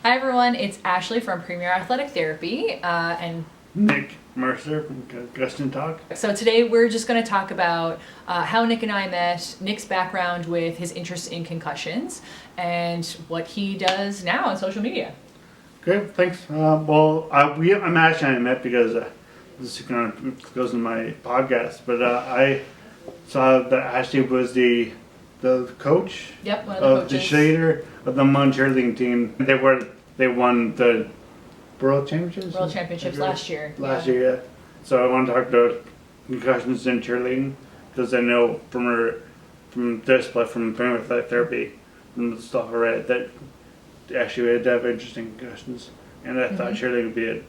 Hi everyone, it's Ashley from Premier Athletic Therapy and Nick Mercer from Concussion Talk. So today we're just going to talk about how Nick and I met, Nick's background with his interest in concussions, and what he does now on social media. Great, thanks. I'm Ashley and I met because this kind of goes in my podcast, but I saw that Ashley was the coach Yep, one of the coaches. The cheerleader of the Mon cheerleading team. They won the World Championships? Last year. Last year, yeah. So I want to talk about concussions in cheerleading because I know from Premier Athletic Therapy, from the stuff I read, that actually had to have interesting concussions, and I thought cheerleading would be a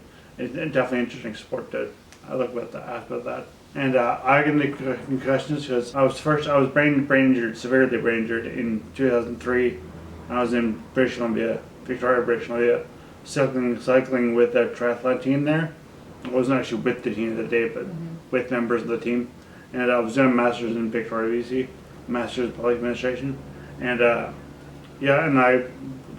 definitely interesting sport to look about that. And I got into concussions because I was brain injured, severely brain injured in 2003. I was in Victoria, British Columbia, cycling with a triathlon team there. I wasn't actually with the team that day, but with members of the team. And I was doing a master's in Victoria, BC, master's in public administration. And and I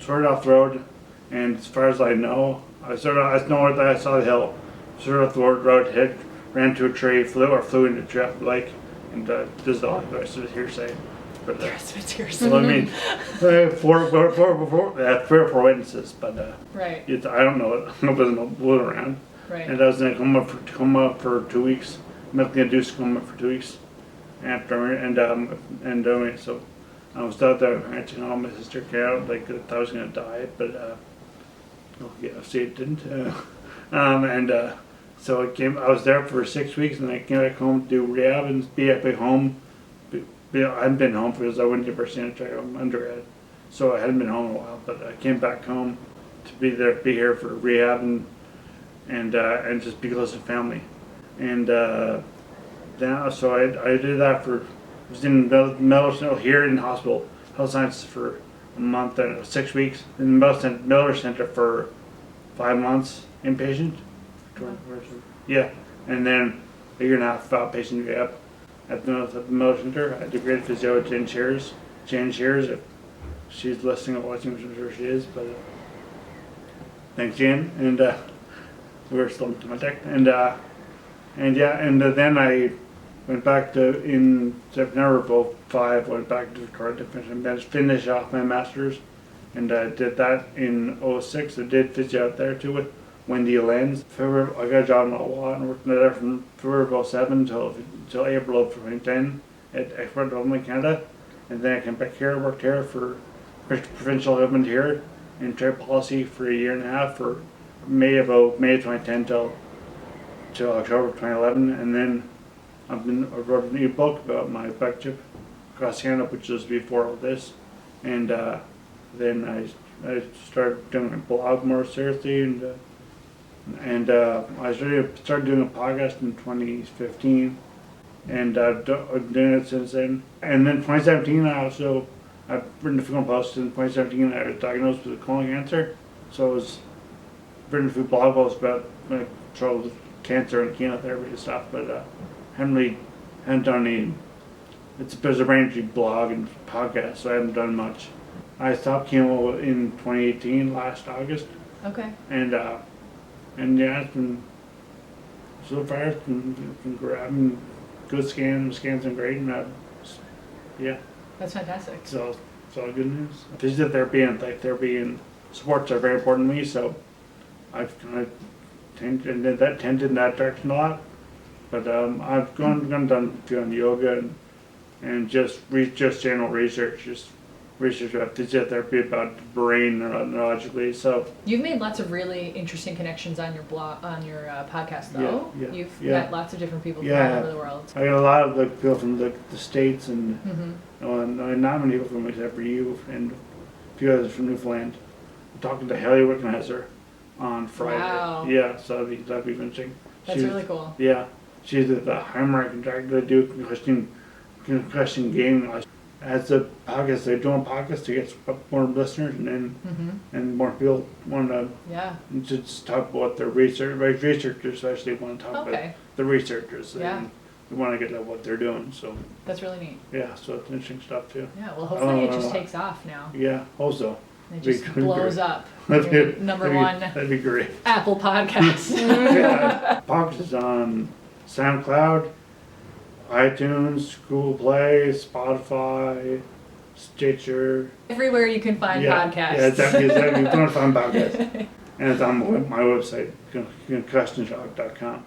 started off the road, and as far as I know, I saw the hill, started off the road, ran to a tree, flew into a traffic light, and this is all the rest of it hearsay. But so I mean, three or four witnesses, but right. I don't know it. I wasn't blown around. Right. And I was in a coma for 2 weeks, medically induced coma for 2 weeks after, so I was out there ranching home. My sister came out like I thought I was gonna die, but see it didn't. So I was there for 6 weeks, and I came back home to do rehab and be back home. I hadn't been home because I went to university and tried undergrad, so I hadn't been home in a while. But I came back home to be here for rehab and just be close to family. And so I did that I was in Miller here in hospital, health sciences for a month and 6 weeks. In Miller Center for 5 months, inpatient. Yeah, and then a year and a half outpatient rehab at the Miller Center. I did great physio with Jen Shears. If she's listening or watching, which I'm sure she is, but thanks, Jen. And we're still in contact. And then I went back in September of 2005. Went back to Victoria to finish off my master's, and I did that in 2006. I did physio out there too with Wendy Lenz. I got a job in Ottawa and worked there from February of 2007 till April of 2010 at Expert Development Canada. And then I came back here, worked here for provincial government here in trade policy for a year and a half, for May of 2010 till October of 2011. And then I wrote an e-book about my bike trip across Canada, which was before all this. And then I started doing a blog more seriously, and I started doing a podcast in 2015, and I've been doing it since then. And then 2017, I've written a few posts. In 2017, I was diagnosed with colon cancer, so I was written a few blog posts about trouble with cancer and chemotherapy and stuff, but haven't done any. There's a brain injury blog and podcast, so I haven't done much. I stopped chemo in 2018, last August. Okay. And yeah, it's been grabbing good scans and great, and yeah. That's fantastic. So it's all good news. Physiotherapy and therapy and sports are very important to me, so I've kind of tended in that direction a lot. But I've done yoga and just general research, about physiotherapy, about the brain neurologically. So you've made lots of really interesting connections on your podcast, though. Yeah, you've met lots of different people from all over the world. I got a lot of people from the States, and not many people from except for you and a few others from Newfoundland. I'm talking to Haley Wickenheiser on Friday. Wow. Yeah, so that'd be interesting. That's really cool. Yeah, she's at the Heimer contractor to do concussion gaming. As a podcast, they're doing podcasts to get more listeners, and more people want to just talk about their researchers, especially want to talk about the researchers. Yeah. We want to get at what they're doing, so. That's really neat. Yeah, so it's interesting stuff too. Yeah, well, hopefully it just takes off now. Yeah, also. It just That'd be blows great. up. That'd be- Number that'd be- one That'd be great. Apple Podcast. Yeah. Podcast is on SoundCloud, iTunes, Google Play, Spotify, Stitcher. Everywhere you can find podcasts. Yeah, exactly. You can find podcasts. And it's on my website, concussiontalk.com.